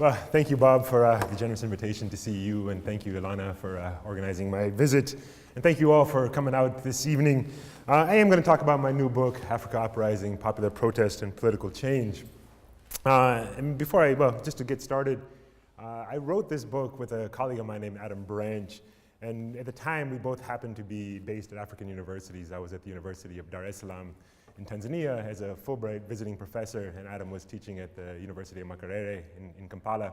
Well, thank you, Bob, for the generous invitation to see you, and thank you, Ilana, for organizing my visit. And thank you all for coming out this evening. I am going to talk about my new book, Africa Uprising, Popular Protest and Political Change. And before just to get started, I wrote this book with a colleague of mine named Adam Branch. And at the time, we both happened to be based at African universities. I was at the University of Dar es Salaam in Tanzania as a Fulbright visiting professor, and Adam was teaching at the University of Makerere in Kampala.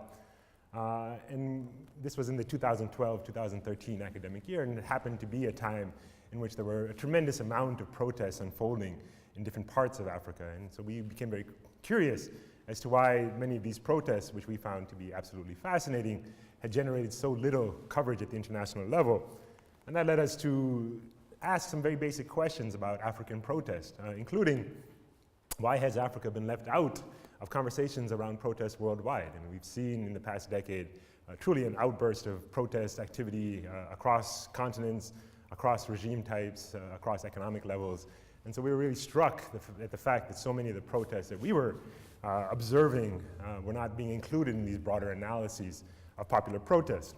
And this was in the 2012-2013 academic year, and it happened to be a time in which there were a tremendous amount of protests unfolding in different parts of Africa. And so we became very curious as to why many of these protests, which we found to be absolutely fascinating, had generated so little coverage at the international level. And that led us to ask some very basic questions about African protest, including why has Africa been left out of conversations around protests worldwide? And we've seen in the past decade truly an outburst of protest activity across continents, across regime types, across economic levels. And so we were really struck at the fact that so many of the protests that we were observing were not being included in these broader analyses of popular protest.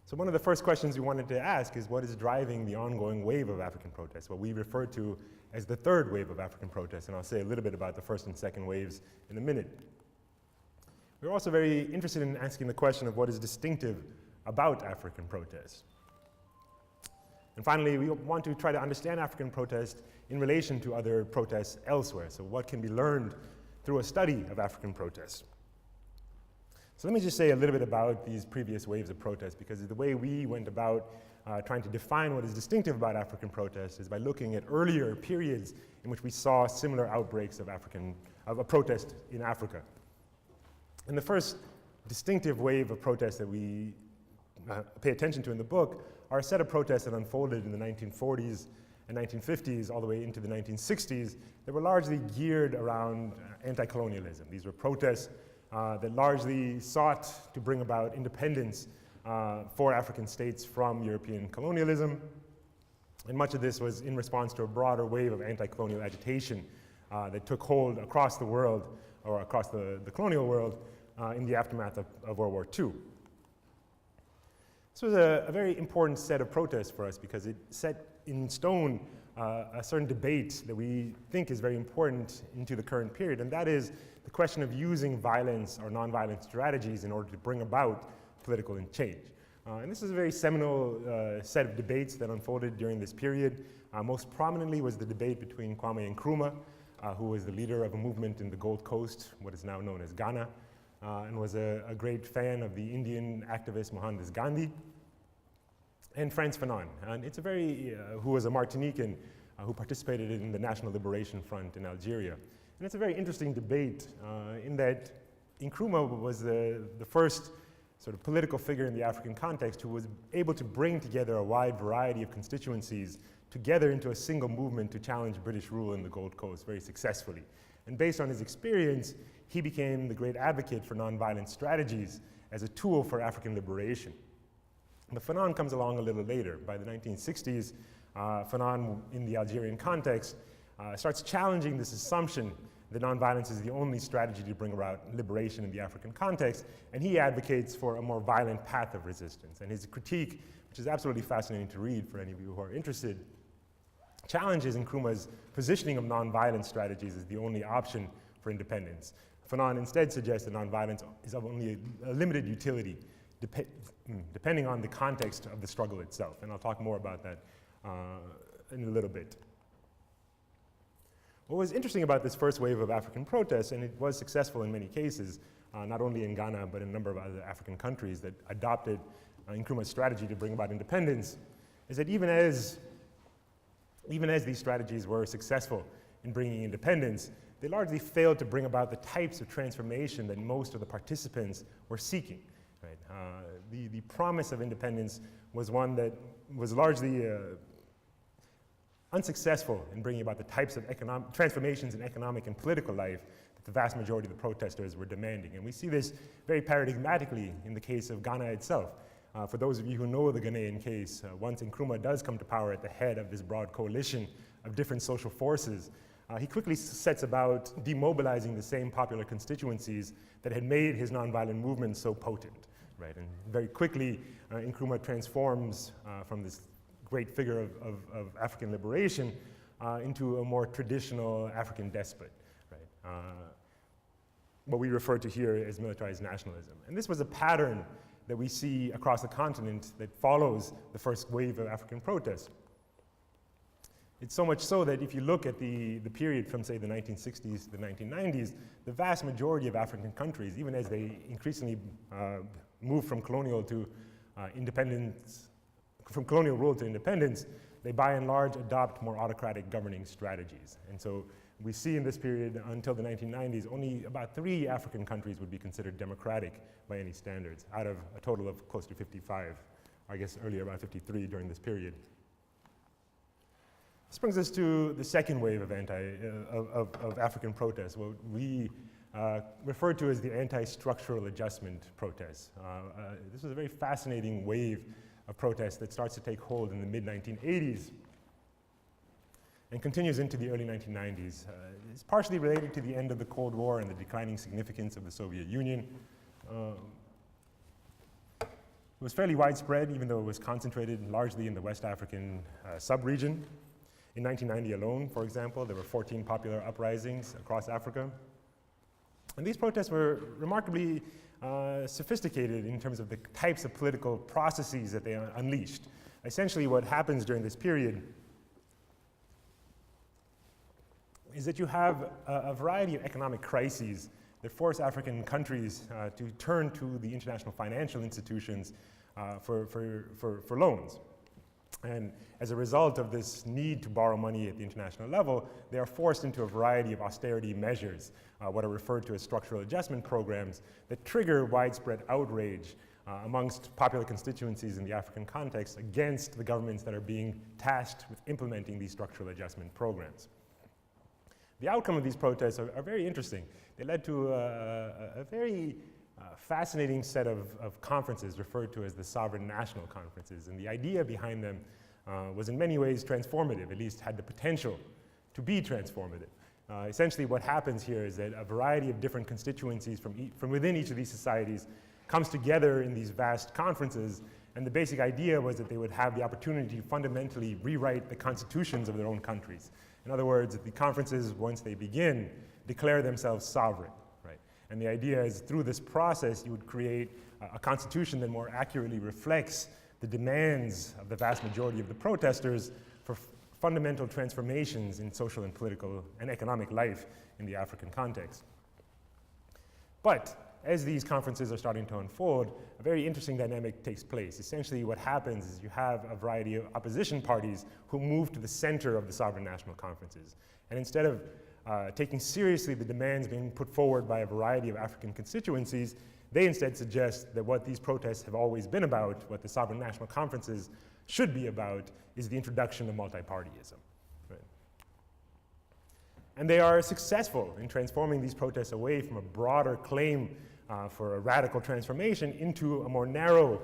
So one of the first questions we wanted to ask is what is driving the ongoing wave of African protests, what we refer to as the third wave of African protests, and I'll say a little bit about the first and second waves in a minute. We're also very interested in asking the question of what is distinctive about African protests. And finally, we want to try to understand African protest in relation to other protests elsewhere. So what can be learned through a study of African protests? So let me just say a little bit about these previous waves of protest, because the way we went about trying to define what is distinctive about African protests is by looking at earlier periods in which we saw similar outbreaks of a protest in Africa. And the first distinctive wave of protests that we pay attention to in the book are a set of protests that unfolded in the 1940s and 1950s all the way into the 1960s that were largely geared around anti-colonialism. These were protests that largely sought to bring about independence for African states from European colonialism. And much of this was in response to a broader wave of anti-colonial agitation that took hold across the world, or across the colonial world, in the aftermath of World War II. This was a very important set of protests for us because it set in stone a certain debate that we think is very important into the current period, and that is the question of using violence or nonviolent strategies in order to bring about political change. And this is a very seminal set of debates that unfolded during this period. Most prominently was the debate between Kwame Nkrumah, who was the leader of a movement in the Gold Coast, what is now known as Ghana, and was a great fan of the Indian activist Mohandas Gandhi, and Frantz Fanon. And it's who was a Martinican who participated in the National Liberation Front in Algeria. And it's a very interesting debate in that Nkrumah was the first sort of political figure in the African context who was able to bring together a wide variety of constituencies together into a single movement to challenge British rule in the Gold Coast very successfully. And based on his experience, he became the great advocate for nonviolent strategies as a tool for African liberation. But Fanon comes along a little later. By the 1960s, Fanon, in the Algerian context, starts challenging this assumption that nonviolence is the only strategy to bring about liberation in the African context, and he advocates for a more violent path of resistance. And his critique, which is absolutely fascinating to read for any of you who are interested, challenges Nkrumah's positioning of nonviolent strategies as the only option for independence. Fanon instead suggests that nonviolence is of only a limited utility, depending on the context of the struggle itself. And I'll talk more about that in a little bit. What was interesting about this first wave of African protests, and it was successful in many cases, not only in Ghana, but in a number of other African countries that adopted Nkrumah's strategy to bring about independence, is that even as these strategies were successful in bringing independence, they largely failed to bring about the types of transformation that most of the participants were seeking. Right? The promise of independence was one that was largely unsuccessful in bringing about the types of transformations in economic and political life that the vast majority of the protesters were demanding. And we see this very paradigmatically in the case of Ghana itself. For those of you who know the Ghanaian case, once Nkrumah does come to power at the head of this broad coalition of different social forces, he quickly sets about demobilizing the same popular constituencies that had made his nonviolent movement so potent, right? And very quickly, Nkrumah transforms from this great figure of African liberation into a more traditional African despot, right? What we refer to here as militarized nationalism. And this was a pattern that we see across the continent that follows the first wave of African protests. It's so much so that if you look at the period from, say, the 1960s to the 1990s, the vast majority of African countries, even as they increasingly move from colonial to independence, from colonial rule to independence, they by and large adopt more autocratic governing strategies. And so we see in this period until the 1990s, only about 3 African countries would be considered democratic by any standards, out of a total of close to 55, I guess earlier about 53 during this period. This brings us to the second wave of African protests, what we refer to as the anti-structural adjustment protests. This was a very fascinating wave of protests that starts to take hold in the mid-1980s and continues into the early 1990s. It's partially related to the end of the Cold War and the declining significance of the Soviet Union. It was fairly widespread, even though it was concentrated largely in the West African sub-region. In 1990 alone, for example, there were 14 popular uprisings across Africa. And these protests were remarkably sophisticated in terms of the types of political processes that they unleashed. Essentially, what happens during this period is that you have a variety of economic crises that force African countries to turn to the international financial institutions for loans. And as a result of this need to borrow money at the international level, they are forced into a variety of austerity measures, what are referred to as structural adjustment programs, that trigger widespread outrage amongst popular constituencies in the African context against the governments that are being tasked with implementing these structural adjustment programs. The outcome of these protests are very interesting. They led to a very fascinating set of conferences referred to as the sovereign national conferences. And the idea behind them was in many ways transformative, at least had the potential to be transformative. Essentially what happens here is that a variety of different constituencies from within each of these societies comes together in these vast conferences, and the basic idea was that they would have the opportunity to fundamentally rewrite the constitutions of their own countries. In other words, the conferences, once they begin, declare themselves sovereign. And the idea is through this process, you would create a constitution that more accurately reflects the demands of the vast majority of the protesters for fundamental transformations in social and political and economic life in the African context. But as these conferences are starting to unfold, a very interesting dynamic takes place. Essentially what happens is you have a variety of opposition parties who move to the center of the sovereign national conferences. And instead of taking seriously the demands being put forward by a variety of African constituencies, they instead suggest that what these protests have always been about, what the sovereign national conferences should be about, is the introduction of multipartyism. Right? And they are successful in transforming these protests away from a broader claim for a radical transformation into a more narrow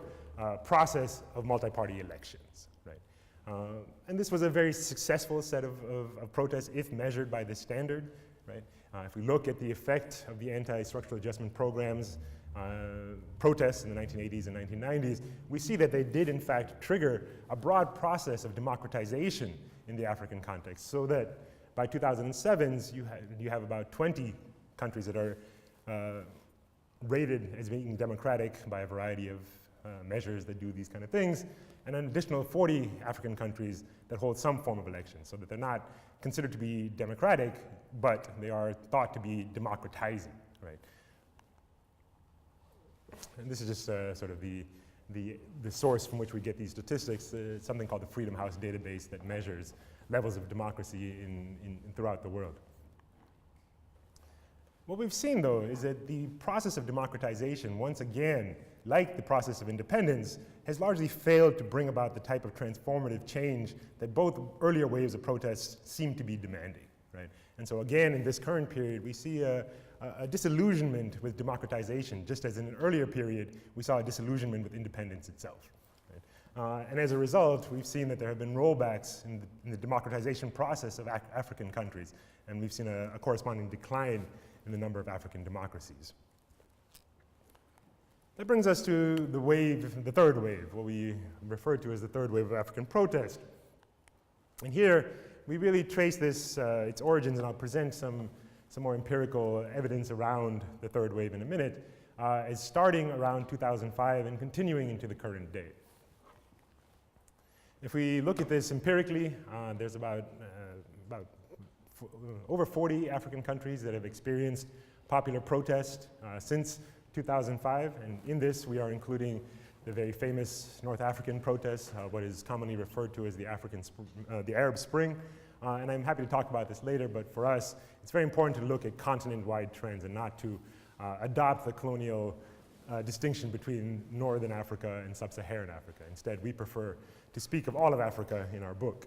process of multi-party elections. Right? And this was a very successful set of protests if measured by this standard. Right? If we look at the effect of the anti-structural adjustment programs, protests in the 1980s and 1990s, we see that they did in fact trigger a broad process of democratization in the African context, so that by 2007 you have about 20 countries that are rated as being democratic by a variety of measures that do these kind of things, and an additional 40 African countries that hold some form of election, so that they're not considered to be democratic, but they are thought to be democratizing, right? And this is just sort of the source from which we get these statistics. It's something called the Freedom House database that measures levels of democracy throughout the world. What we've seen, though, is that the process of democratization, once again, like the process of independence, has largely failed to bring about the type of transformative change that both earlier waves of protests seem to be demanding. Right? And so again, in this current period, we see a disillusionment with democratization, just as in an earlier period, we saw a disillusionment with independence itself. Right? And as a result, we've seen that there have been rollbacks in the democratization process of African countries, and we've seen a corresponding decline in the number of African democracies. That brings us to the third wave, what we refer to as the third wave of African protest. And here, we really trace its origins, and I'll present some more empirical evidence around the third wave in a minute, as starting around 2005 and continuing into the current day. If we look at this empirically, there's about over 40 African countries that have experienced popular protest since 2005, and in this we are including the very famous North African protests, what is commonly referred to as the Arab Spring, and I'm happy to talk about this later, but for us it's very important to look at continent-wide trends and not to adopt the colonial distinction between Northern Africa and Sub-Saharan Africa. Instead, we prefer to speak of all of Africa in our book.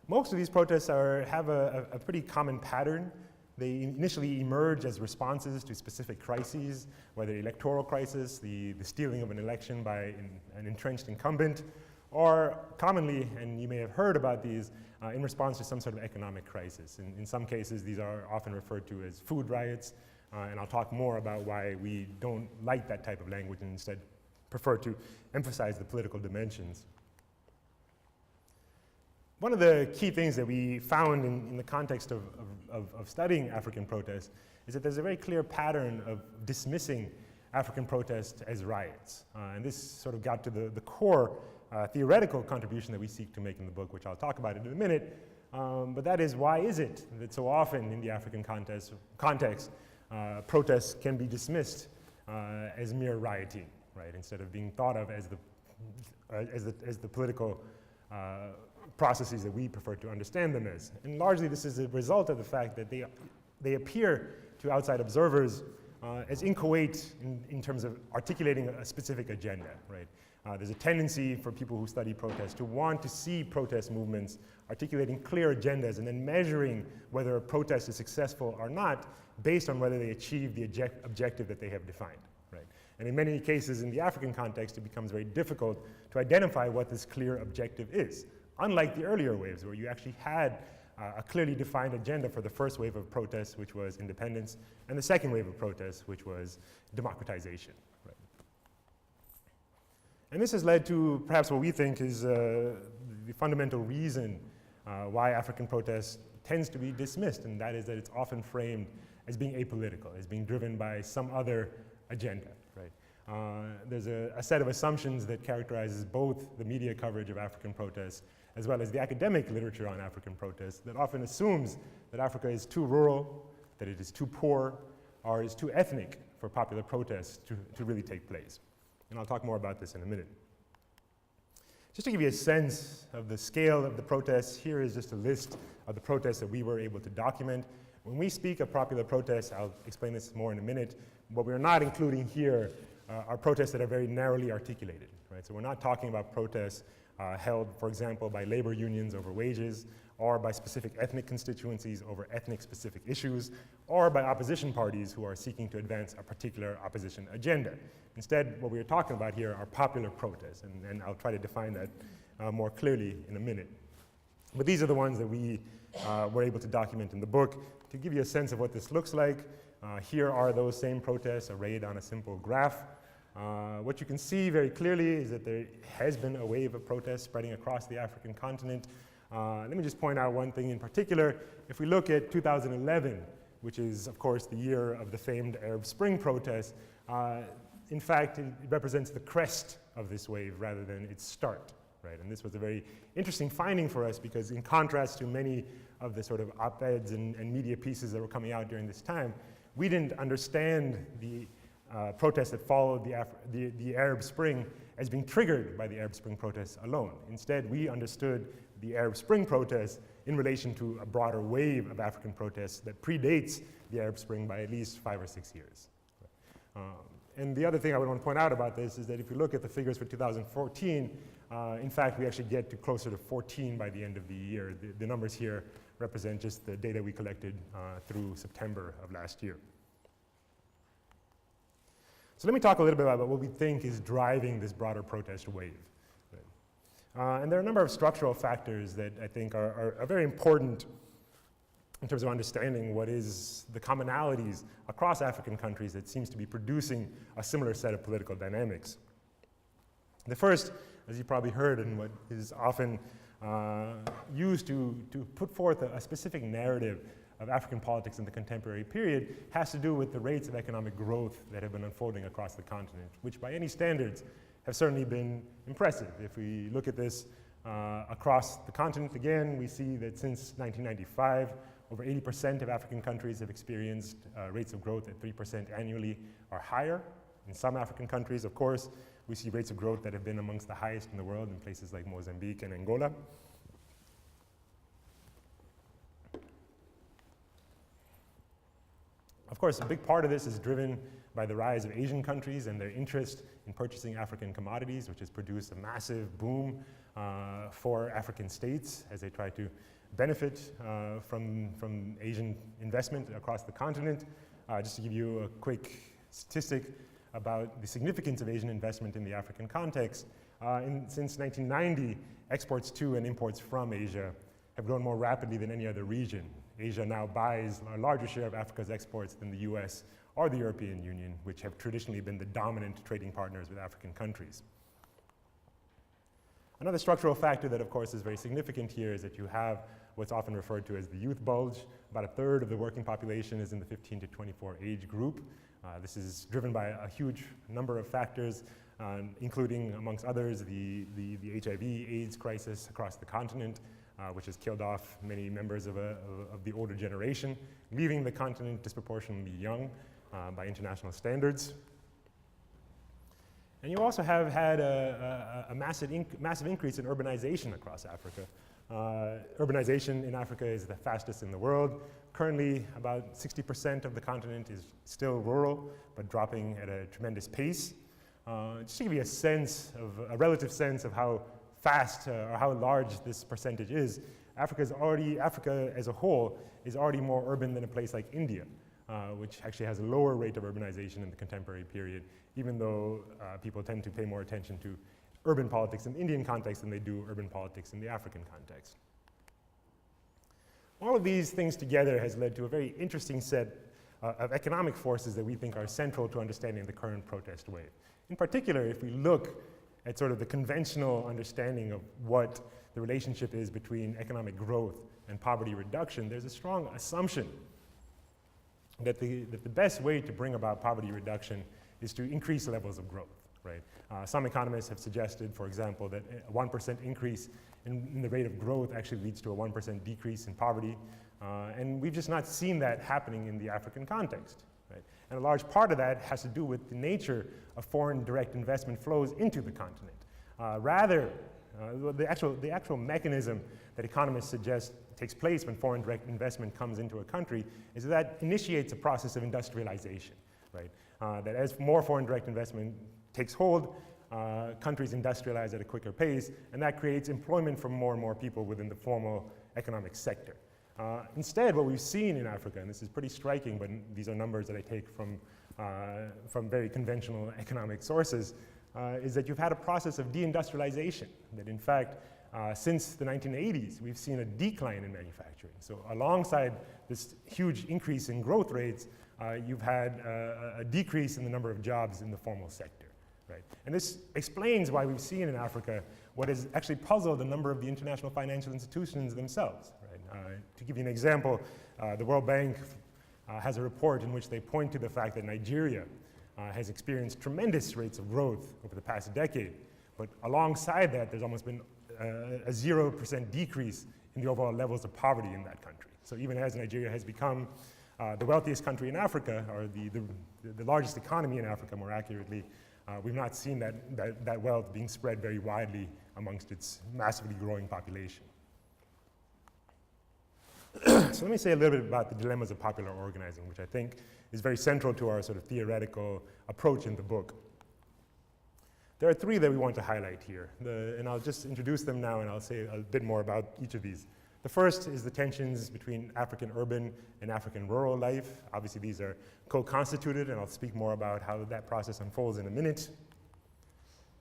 Most of these protests have a pretty common pattern. They initially emerge as responses to specific crises, whether electoral crisis, the stealing of an election by an entrenched incumbent, or commonly, and you may have heard about these, in response to some sort of economic crisis. In some cases, these are often referred to as food riots, and I'll talk more about why we don't like that type of language and instead prefer to emphasize the political dimensions. One of the key things that we found in the context of studying African protests is that there's a very clear pattern of dismissing African protests as riots. And this sort of got to the core theoretical contribution that we seek to make in the book, which I'll talk about in a minute. But that is, why is it that so often in the African context, protests can be dismissed as mere rioting, right? Instead of being thought of as the political processes that we prefer to understand them as. And largely this is a result of the fact that they appear to outside observers as inchoate in terms of articulating a specific agenda, right? There's a tendency for people who study protests to want to see protest movements articulating clear agendas and then measuring whether a protest is successful or not based on whether they achieve the objective that they have defined, right? And in many cases in the African context, it becomes very difficult to identify what this clear objective is. Unlike the earlier waves where you actually had a clearly defined agenda for the first wave of protests, which was independence, and the second wave of protests, which was democratization. Right? And this has led to perhaps what we think is the fundamental reason why African protest tends to be dismissed, and that is that it's often framed as being apolitical, as being driven by some other agenda. Right? There's a set of assumptions that characterizes both the media coverage of African protests as well as the academic literature on African protests that often assumes that Africa is too rural, that it is too poor, or is too ethnic for popular protests to really take place. And I'll talk more about this in a minute. Just to give you a sense of the scale of the protests, here is just a list of the protests that we were able to document. When we speak of popular protests, I'll explain this more in a minute, what we're not including here are protests that are very narrowly articulated, right? So we're not talking about protests held, for example, by labor unions over wages, or by specific ethnic constituencies over ethnic-specific issues, or by opposition parties who are seeking to advance a particular opposition agenda. Instead, what we're talking about here are popular protests, and I'll try to define that more clearly in a minute. But these are the ones that we were able to document in the book. To give you a sense of what this looks like, here are those same protests arrayed on a simple graph. What you can see very clearly is that there has been a wave of protests spreading across the African continent. Let me just point out one thing in particular. If we look at 2011, which is, of course, the year of the famed Arab Spring protests, in fact, it represents the crest of this wave rather than its start. Right? And this was a very interesting finding for us because in contrast to many of the sort of op-eds and media pieces that were coming out during this time, we didn't understand the protests that followed the Arab Spring as being triggered by the Arab Spring protests alone. Instead, we understood the Arab Spring protests in relation to a broader wave of African protests that predates the Arab Spring by at least 5 or 6 years. And the other thing I would want to point out about this is that if you look at the figures for 2014, in fact, we actually get to closer to 14 by the end of the year. The numbers here represent just the data we collected through September of last year. So let me talk a little bit about what we think is driving this broader protest wave. And there are a number of structural factors that I think are very important in terms of understanding what is the commonalities across African countries that seems to be producing a similar set of political dynamics. The first, as you probably heard, and what is often used to put forth a specific narrative of African politics in the contemporary period, has to do with the rates of economic growth that have been unfolding across the continent, which by any standards have certainly been impressive. If we look at this across the continent again, we see that since 1995, over 80% of African countries have experienced rates of growth at 3% annually or higher. In some African countries, of course, we see rates of growth that have been amongst the highest in the world in places like Mozambique and Angola. Of course, a big part of this is driven by the rise of Asian countries and their interest in purchasing African commodities, which has produced a massive boom for African states as they try to benefit from Asian investment across the continent. Just to give you a quick statistic about the significance of Asian investment in the African context, since 1990, exports to and imports from Asia have grown more rapidly than any other region. Asia now buys a larger share of Africa's exports than the US or the European Union, which have traditionally been the dominant trading partners with African countries. Another structural factor that, of course, is very significant here is that you have what's often referred to as the youth bulge. About a third of the working population is in the 15 to 24 age group. This is driven by a huge number of factors, including, amongst others, the HIV/AIDS crisis across the continent, which has killed off many members of the older generation, leaving the continent disproportionately young by international standards. And you also have had a massive increase in urbanization across Africa. Urbanization in Africa is the fastest in the world. Currently, about 60% of the continent is still rural, but dropping at a tremendous pace. Just to give you a relative sense of how fast or how large this percentage is, Africa as a whole is already more urban than a place like India, which actually has a lower rate of urbanization in the contemporary period, even though people tend to pay more attention to urban politics in the Indian context than they do urban politics in the African context. All of these things together has led to a very interesting set of economic forces that we think are central to understanding the current protest wave. In particular, if we look at sort of the conventional understanding of what the relationship is between economic growth and poverty reduction, there's a strong assumption that the best way to bring about poverty reduction is to increase levels of growth, right? Some economists have suggested, for example, that a 1% increase in the rate of growth actually leads to a 1% decrease in poverty, and we've just not seen that happening in the African context, right? And a large part of that has to do with the nature of foreign direct investment flows into the continent. The actual mechanism that economists suggest takes place when foreign direct investment comes into a country is that initiates a process of industrialization, right? That as more foreign direct investment takes hold, countries industrialize at a quicker pace, and that creates employment for more and more people within the formal economic sector. Instead, what we've seen in Africa, and this is pretty striking, but these are numbers that I take from very conventional economic sources, is that you've had a process of deindustrialization, that in fact, since the 1980s, we've seen a decline in manufacturing. So alongside this huge increase in growth rates, you've had a decrease in the number of jobs in the formal sector, right? And this explains why we've seen in Africa what has actually puzzled a number of the international financial institutions themselves, right? To give you an example, the World Bank has a report in which they point to the fact that Nigeria has experienced tremendous rates of growth over the past decade, but alongside that, there's almost been a 0% decrease in the overall levels of poverty in that country. So even as Nigeria has become the wealthiest country in Africa, or the largest economy in Africa, more accurately, we've not seen that wealth being spread very widely amongst its massively growing population. So let me say a little bit about the dilemmas of popular organizing, which I think is very central to our sort of theoretical approach in the book. There are three that we want to highlight here, and I'll just introduce them now, and I'll say a bit more about each of these. The first is the tensions between African urban and African rural life. Obviously, these are co-constituted, and I'll speak more about how that process unfolds in a minute.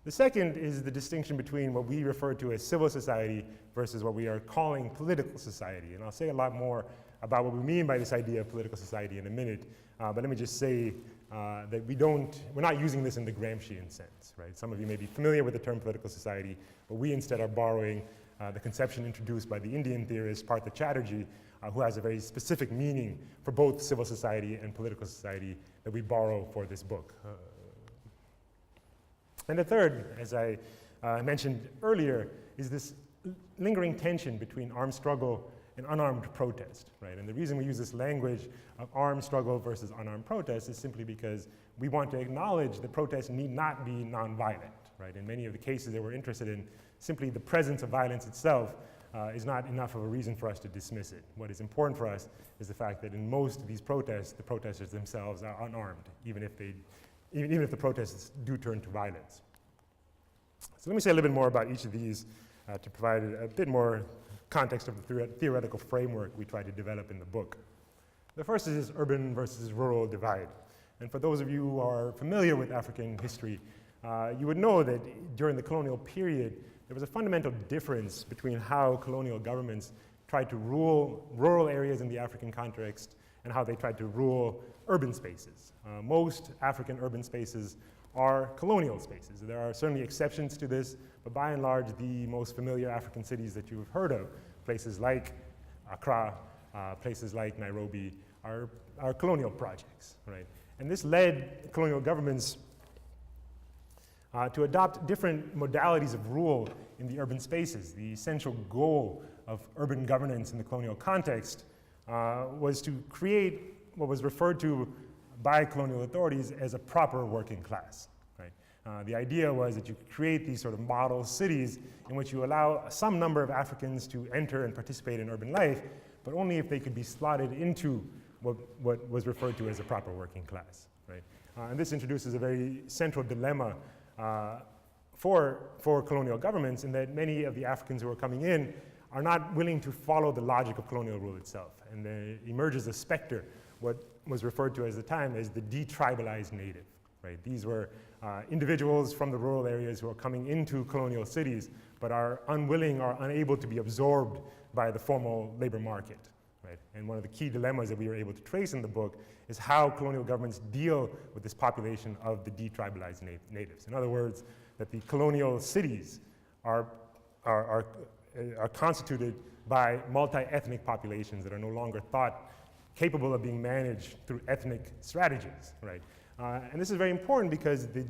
The second is the distinction between what we refer to as civil society versus what we are calling political society. And I'll say a lot more about what we mean by this idea of political society in a minute. But let me just say that we're not using this in the Gramscian sense, right? Some of you may be familiar with the term political society, but we instead are borrowing the conception introduced by the Indian theorist Partha Chatterjee, who has a very specific meaning for both civil society and political society that we borrow for this book. And the third, as I mentioned earlier, is this lingering tension between armed struggle and unarmed protest, right? And the reason we use this language of armed struggle versus unarmed protest is simply because we want to acknowledge that protests need not be nonviolent, right? In many of the cases that we're interested in, simply the presence of violence itself is not enough of a reason for us to dismiss it. What is important for us is the fact that in most of these protests, the protesters themselves are unarmed, even if the protests do turn to violence. So let me say a little bit more about each of these to provide a bit more context of the theoretical framework we try to develop in the book. The first is this urban versus rural divide. And for those of you who are familiar with African history, you would know that during the colonial period, there was a fundamental difference between how colonial governments tried to rule rural areas in the African context and how they tried to rule urban spaces. Most African urban spaces are colonial spaces. There are certainly exceptions to this, but by and large, the most familiar African cities that you've heard of, places like Accra, places like Nairobi, are colonial projects, right? And this led colonial governments to adopt different modalities of rule in the urban spaces. The essential goal of urban governance in the colonial context was to create what was referred to by colonial authorities as a proper working class, right? The idea was that you create these sort of model cities in which you allow some number of Africans to enter and participate in urban life, but only if they could be slotted into what was referred to as a proper working class, right? And this introduces a very central dilemma for colonial governments, in that many of the Africans who are coming in are not willing to follow the logic of colonial rule itself. And there emerges a specter, what was referred to at the time as the detribalized native, right? These were individuals from the rural areas who are coming into colonial cities, but are unwilling or unable to be absorbed by the formal labor market, right? And one of the key dilemmas that we were able to trace in the book is how colonial governments deal with this population of the detribalized natives. In other words, that the colonial cities are constituted by multi-ethnic populations that are no longer thought capable of being managed through ethnic strategies, right? And this is very important because the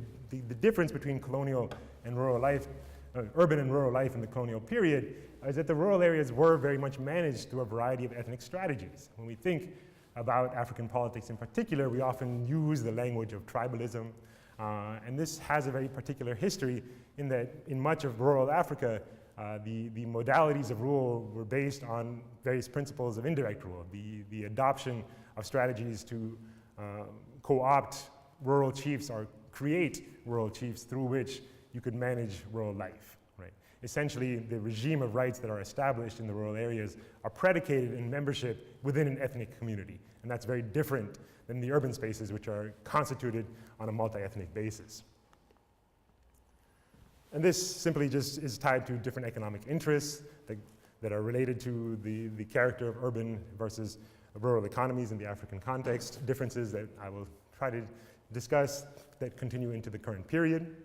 difference between colonial and rural life, urban and rural life in the colonial period, is that the rural areas were very much managed through a variety of ethnic strategies. When we think about African politics in particular, we often use the language of tribalism, and this has a very particular history in that in much of rural Africa, the modalities of rule were based on various principles of indirect rule, the adoption of strategies to co-opt rural chiefs or create rural chiefs through which you could manage rural life, right? Essentially, the regime of rights that are established in the rural areas are predicated in membership within an ethnic community, and that's very different than the urban spaces, which are constituted on a multi-ethnic basis. And this simply just is tied to different economic interests that are related to the character of urban versus rural economies in the African context, differences that I will try to discuss that continue into the current period.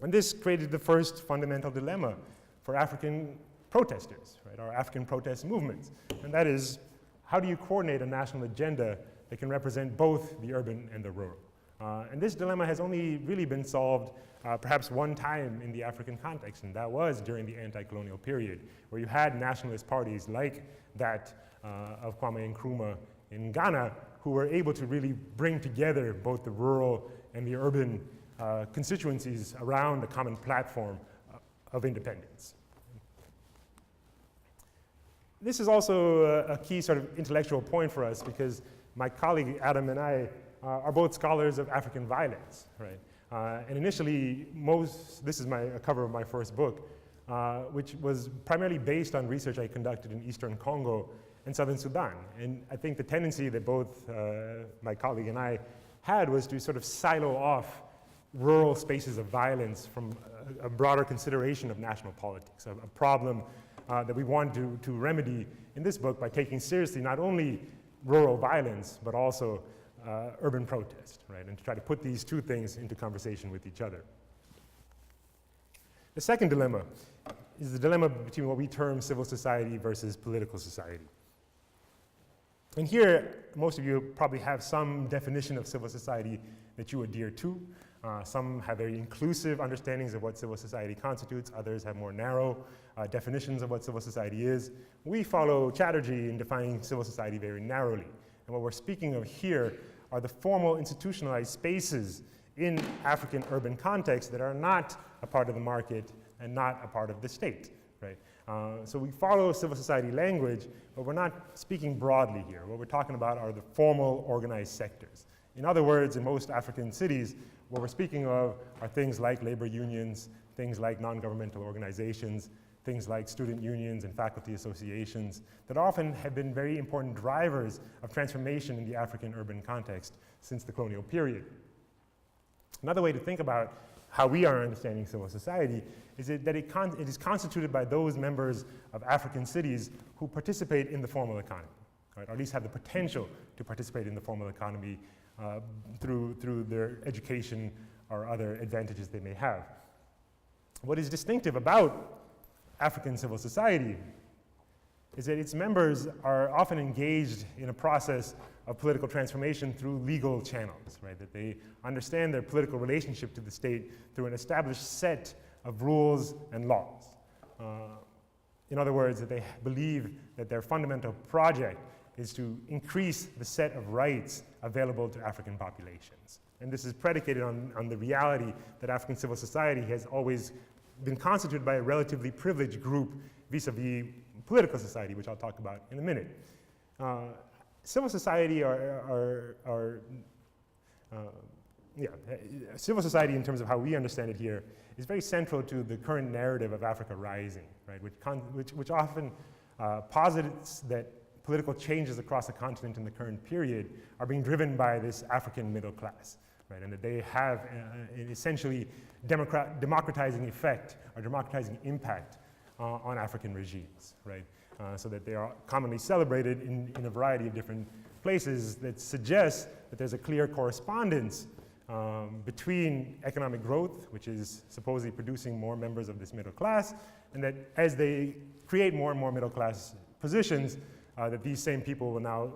And this created the first fundamental dilemma for African protesters, right, our African protest movements. And that is, how do you coordinate a national agenda that can represent both the urban and the rural? And this dilemma has only really been solved perhaps one time in the African context, and that was during the anti-colonial period, where you had nationalist parties like that of Kwame Nkrumah in Ghana, who were able to really bring together both the rural and the urban constituencies around a common platform of independence. This is also a key sort of intellectual point for us, because my colleague Adam and I are both scholars of African violence, right? And initially, this is a cover of my first book. which was primarily based on research I conducted in Eastern Congo and Southern Sudan. And I think the tendency that both my colleague and I had was to sort of silo off rural spaces of violence from a broader consideration of national politics, a problem that we wanted to remedy in this book by taking seriously not only rural violence, but also urban protest, right? And to try to put these two things into conversation with each other. The second dilemma is the dilemma between what we term civil society versus political society. And here, most of you probably have some definition of civil society that you adhere to. Some have very inclusive understandings of what civil society constitutes. Others have more narrow definitions of what civil society is. We follow Chatterjee in defining civil society very narrowly. And what we're speaking of here are the formal institutionalized spaces in African urban contexts that are not a part of the market and not a part of the state, right? So we follow civil society language, but we're not speaking broadly here. What we're talking about are the formal organized sectors. In other words, in most African cities, what we're speaking of are things like labor unions, things like non-governmental organizations, things like student unions and faculty associations that often have been very important drivers of transformation in the African urban context since the colonial period. Another way to think about how we are understanding civil society is that it is constituted by those members of African cities who participate in the formal economy, right? Or at least have the potential to participate in the formal economy through their education or other advantages they may have. What is distinctive about African civil society is that its members are often engaged in a process of political transformation through legal channels, right? That they understand their political relationship to the state through an established set of rules and laws. In other words, that they believe that their fundamental project is to increase the set of rights available to African populations. And this is predicated on the reality that African civil society has always been constituted by a relatively privileged group vis-a-vis political society, which I'll talk about in a minute. Civil society civil society in terms of how we understand it here is very central to the current narrative of Africa Rising, right? Which often posits that political changes across the continent in the current period are being driven by this African middle class, right? And that they have an essentially democratizing effect or democratizing impact on African regimes, right? So that they are commonly celebrated in a variety of different places that suggests that there's a clear correspondence between economic growth, which is supposedly producing more members of this middle class, and that as they create more and more middle class positions, that these same people will now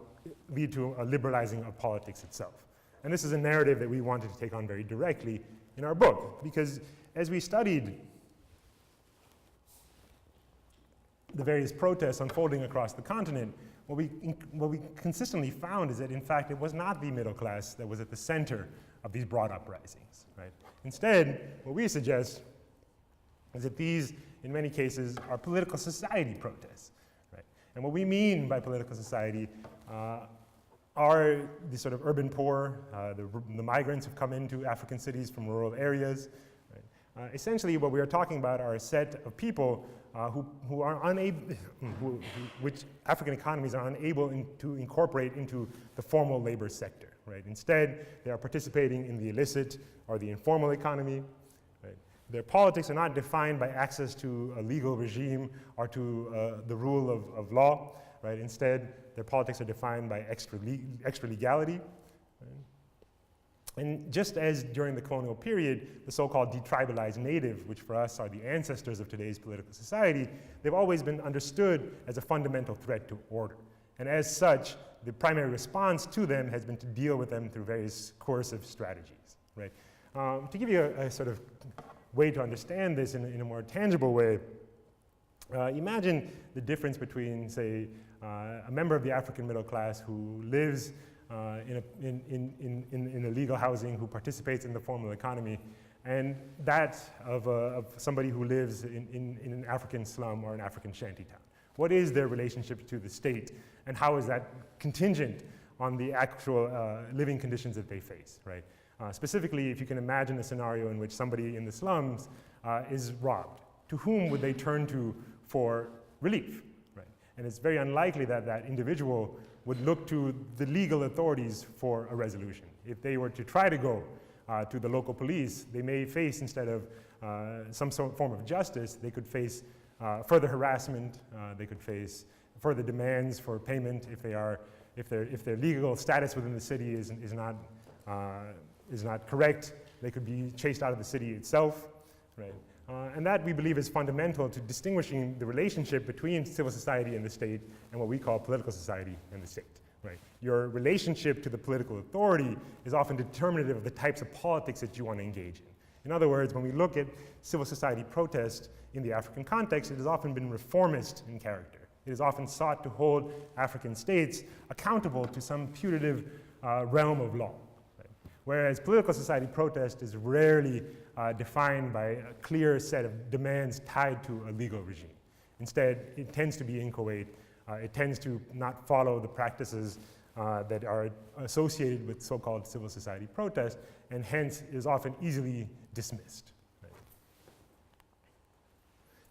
lead to a liberalizing of politics itself. And this is a narrative that we wanted to take on very directly in our book, because as we studied the various protests unfolding across the continent, what we consistently found is that, in fact, it was not the middle class that was at the center of these broad uprisings, right? Instead, what we suggest is that these, in many cases, are political society protests, right? And what we mean by political society are the sort of urban poor, the migrants who've come into African cities from rural areas. Right? Essentially, what we are talking about are a set of people who are unable, which African economies are unable to incorporate into the formal labor sector. Right? Instead, they are participating in the illicit or the informal economy. Right? Their politics are not defined by access to a legal regime or to the rule of law. Right? Instead, their politics are defined by extra legality. Right? And just as during the colonial period, the so-called detribalized native, which for us are the ancestors of today's political society, they've always been understood as a fundamental threat to order. And as such, the primary response to them has been to deal with them through various coercive strategies. Right? To give you a sort of way to understand this in a more tangible way, imagine the difference between, say, a member of the African middle class who lives in a legal housing, who participates in the formal economy, and that of somebody who lives in an African slum or an African shantytown. What is their relationship to the state, and how is that contingent on the actual living conditions that they face, right? Specifically, if you can imagine a scenario in which somebody in the slums is robbed to whom would they turn to for relief? Right? And it's very unlikely that that individual would look to the legal authorities for a resolution. If they were to try to go to the local police, they may face, instead of some form of justice, they could face further harassment, they could face further demands for payment if their legal status within the city is not correct. They could be chased out of the city itself, right? And that, we believe, is fundamental to distinguishing the relationship between civil society and the state and what we call political society and the state, right? Your relationship to the political authority is often determinative of the types of politics that you want to engage in. In other words, when we look at civil society protest in the African context, it has often been reformist in character. It has often sought to hold African states accountable to some putative realm of law. Whereas political society protest is rarely defined by a clear set of demands tied to a legal regime. Instead, it tends to be inchoate. It tends to not follow the practices that are associated with so-called civil society protest, and hence is often easily dismissed. Right?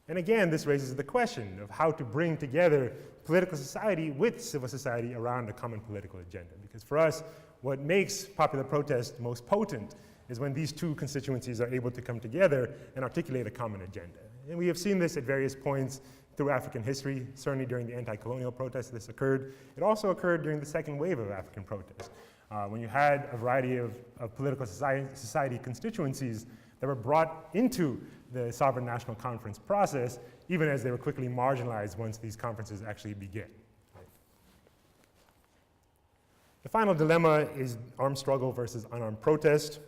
And again, this raises the question of how to bring together political society with civil society around a common political agenda. Because for us, what makes popular protest most potent is when these two constituencies are able to come together and articulate a common agenda. And we have seen this at various points through African history. Certainly during the anti-colonial protests this occurred. It also occurred during the second wave of African protests, when you had a variety of political society constituencies that were brought into the Sovereign National Conference process, even as they were quickly marginalized once these conferences actually began. The final dilemma is armed struggle versus unarmed protest.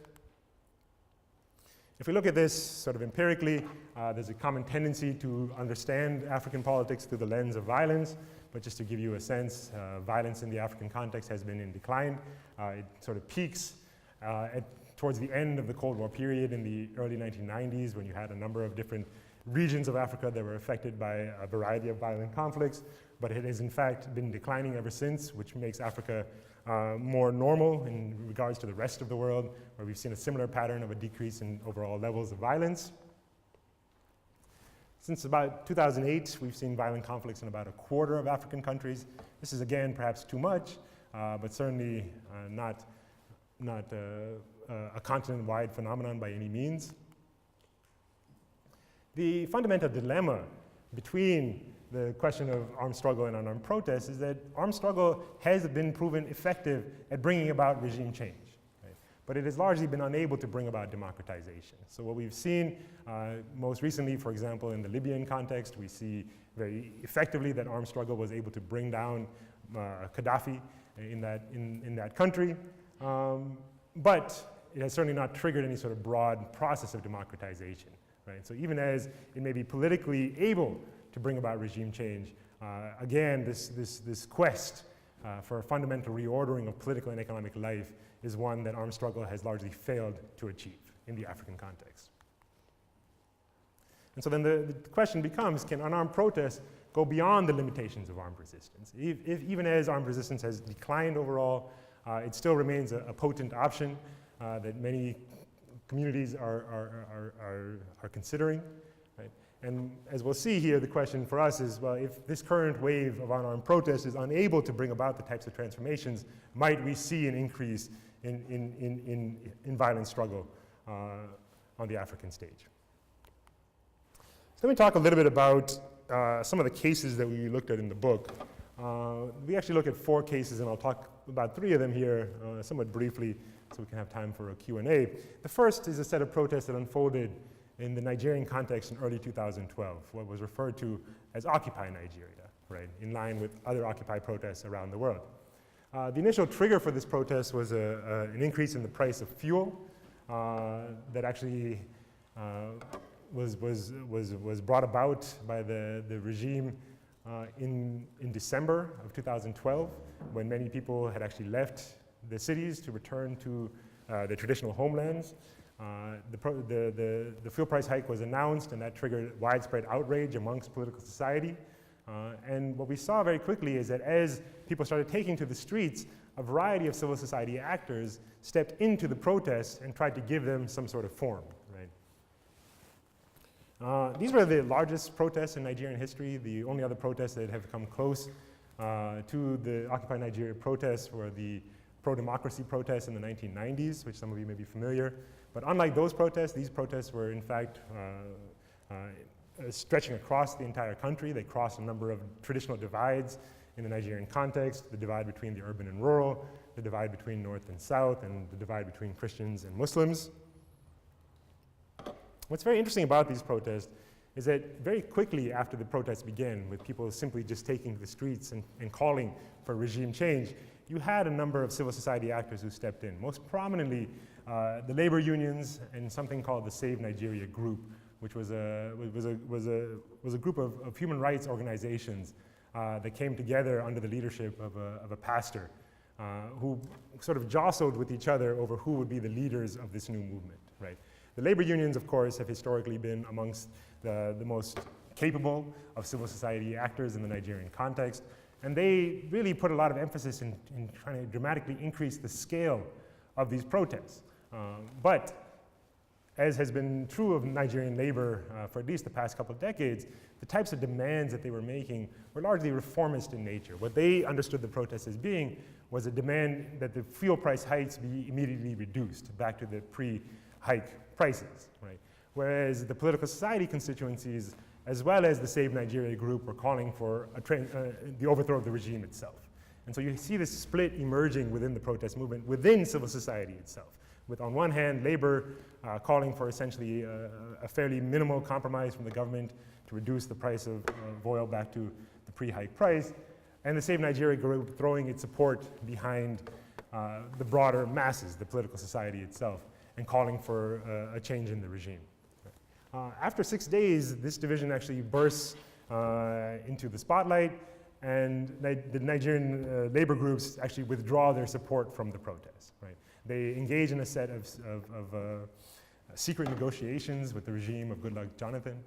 If we look at this sort of empirically, there's a common tendency to understand African politics through the lens of violence, but just to give you a sense, violence in the African context has been in decline. It sort of peaks towards the end of the Cold War period in the early 1990s, when you had a number of different regions of Africa that were affected by a variety of violent conflicts, but it has in fact been declining ever since, which makes Africa more normal in regards to the rest of the world, where we've seen a similar pattern of a decrease in overall levels of violence. Since about 2008, we've seen violent conflicts in about a quarter of African countries. This is, again, perhaps too much, but certainly not a continent-wide phenomenon by any means. The fundamental dilemma between the question of armed struggle and unarmed protest is that armed struggle has been proven effective at bringing about regime change, right? But it has largely been unable to bring about democratization. So what we've seen most recently, for example, in the Libyan context, we see very effectively that armed struggle was able to bring down Gaddafi in that country. But it has certainly not triggered any sort of broad process of democratization. Right? So even as it may be politically able to bring about regime change, again, this quest for a fundamental reordering of political and economic life is one that armed struggle has largely failed to achieve in the African context. And so then the question becomes, can unarmed protest go beyond the limitations of armed resistance? Even as armed resistance has declined overall, it still remains a potent option that many communities are considering, right? And as we'll see here, the question for us is, well, if this current wave of unarmed protest is unable to bring about the types of transformations, might we see an increase in violent struggle on the African stage? So let me talk a little bit about some of the cases that we looked at in the book. We actually look at 4 cases, and I'll talk about 3 of them here somewhat briefly, so we can have time for a Q&A. The first is a set of protests that unfolded in the Nigerian context in early 2012, what was referred to as Occupy Nigeria, right, in line with other Occupy protests around the world. The initial trigger for this protest was an increase in the price of fuel that actually was brought about by the regime in December of 2012, when many people had actually left the cities to return to their traditional homelands. The fuel price hike was announced, and that triggered widespread outrage amongst political society. And what we saw very quickly is that as people started taking to the streets, a variety of civil society actors stepped into the protests and tried to give them some sort of form, right? These were the largest protests in Nigerian history. The only other protests that have come close to the Occupy Nigeria protests were the pro-democracy protests in the 1990s, which some of you may be familiar. But unlike those protests, these protests were in fact stretching across the entire country. They crossed a number of traditional divides in the Nigerian context, the divide between the urban and rural, the divide between North and South, and the divide between Christians and Muslims. What's very interesting about these protests is that very quickly after the protests began, with people simply just taking the streets and calling for regime change, you had a number of civil society actors who stepped in. Most prominently, the labor unions and something called the Save Nigeria Group, which was a group of human rights organizations that came together under the leadership of a pastor who sort of jostled with each other over who would be the leaders of this new movement, right? The labor unions, of course, have historically been amongst the most capable of civil society actors in the Nigerian context, and they really put a lot of emphasis in trying to dramatically increase the scale of these protests. But as has been true of Nigerian labor for at least the past couple of decades, the types of demands that they were making were largely reformist in nature. What they understood the protests as being was a demand that the fuel price hikes be immediately reduced back to the pre-hike prices, right? Whereas the political society constituencies, as well as the Save Nigeria group, were calling for the overthrow of the regime itself. And so you see this split emerging within the protest movement, within civil society itself. With, on one hand, labor calling for essentially a fairly minimal compromise from the government to reduce the price of oil back to the pre-hike price, and the Save Nigeria group throwing its support behind the broader masses, the political society itself, and calling for a change in the regime. After 6 days, this division actually bursts into the spotlight, and the Nigerian labor groups actually withdraw their support from the protests, right? They engage in a set of secret negotiations with the regime of Goodluck Jonathan,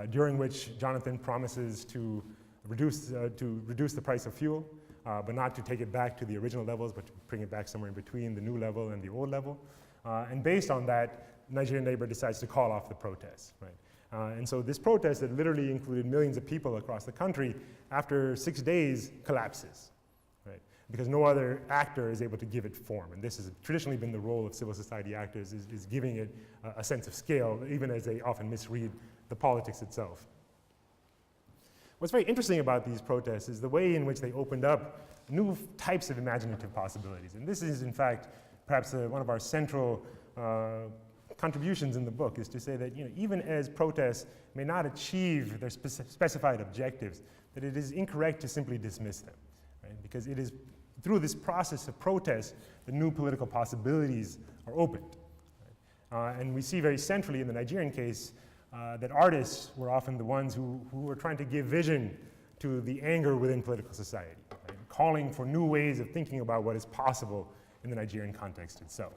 during which Jonathan promises to reduce the price of fuel, but not to take it back to the original levels, but to bring it back somewhere in between the new level and the old level. And based on that, Nigerian labor decides to call off the protests, right? And so this protest that literally included millions of people across the country, after 6 days, collapses, right? Because no other actor is able to give it form. And this has traditionally been the role of civil society actors, is giving it a sense of scale, even as they often misread the politics itself. What's very interesting about these protests is the way in which they opened up new types of imaginative possibilities. And this is, in fact, perhaps one of our central contributions in the book, is to say that, even as protests may not achieve their specified objectives, that it is incorrect to simply dismiss them, right? Because it is through this process of protest that new political possibilities are opened, right? And we see very centrally in the Nigerian case that artists were often the ones who were trying to give vision to the anger within political society, right? Calling for new ways of thinking about what is possible in the Nigerian context itself.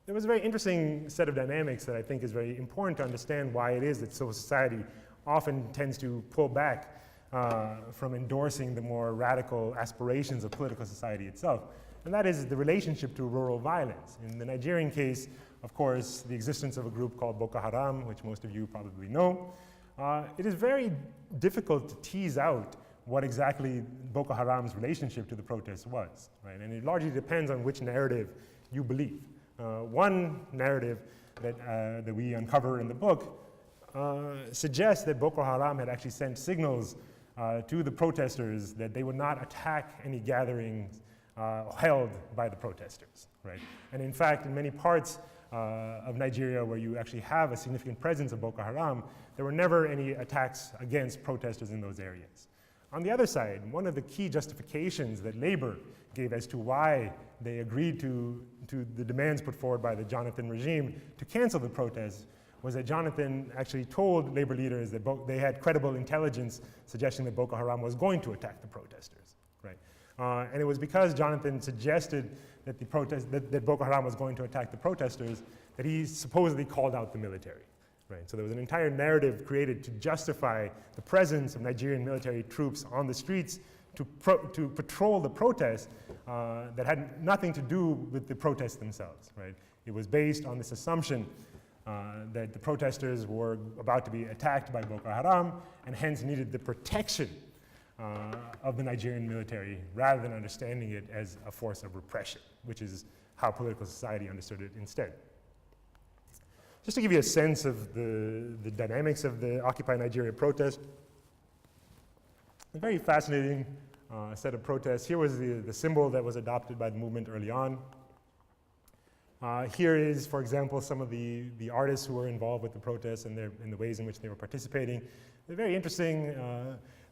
There was a very interesting set of dynamics that I think is very important to understand why it is that civil society often tends to pull back from endorsing the more radical aspirations of political society itself. And that is the relationship to rural violence. In the Nigerian case, of course, the existence of a group called Boko Haram, which most of you probably know, it is very difficult to tease out what exactly Boko Haram's relationship to the protests was, right? And it largely depends on which narrative you believe. One narrative that we uncover in the book suggests that Boko Haram had actually sent signals to the protesters that they would not attack any gatherings held by the protesters, right? And in fact, in many parts of Nigeria where you actually have a significant presence of Boko Haram, there were never any attacks against protesters in those areas. On the other side, one of the key justifications that labor gave as to why they agreed to the demands put forward by the Jonathan regime to cancel the protests was that Jonathan actually told labor leaders that they had credible intelligence suggesting that Boko Haram was going to attack the protesters, right? And it was because Jonathan suggested that that Boko Haram was going to attack the protesters that he supposedly called out the military. Right. So there was an entire narrative created to justify the presence of Nigerian military troops on the streets to patrol the protests that had nothing to do with the protests themselves. Right. It was based on this assumption that the protesters were about to be attacked by Boko Haram and hence needed the protection of the Nigerian military rather than understanding it as a force of repression, which is how political society understood it instead. Just to give you a sense of the dynamics of the Occupy Nigeria protest, a very fascinating set of protests. Here was the symbol that was adopted by the movement early on. Here is, for example, some of the artists who were involved with the protests and the ways in which they were participating. They're very interesting.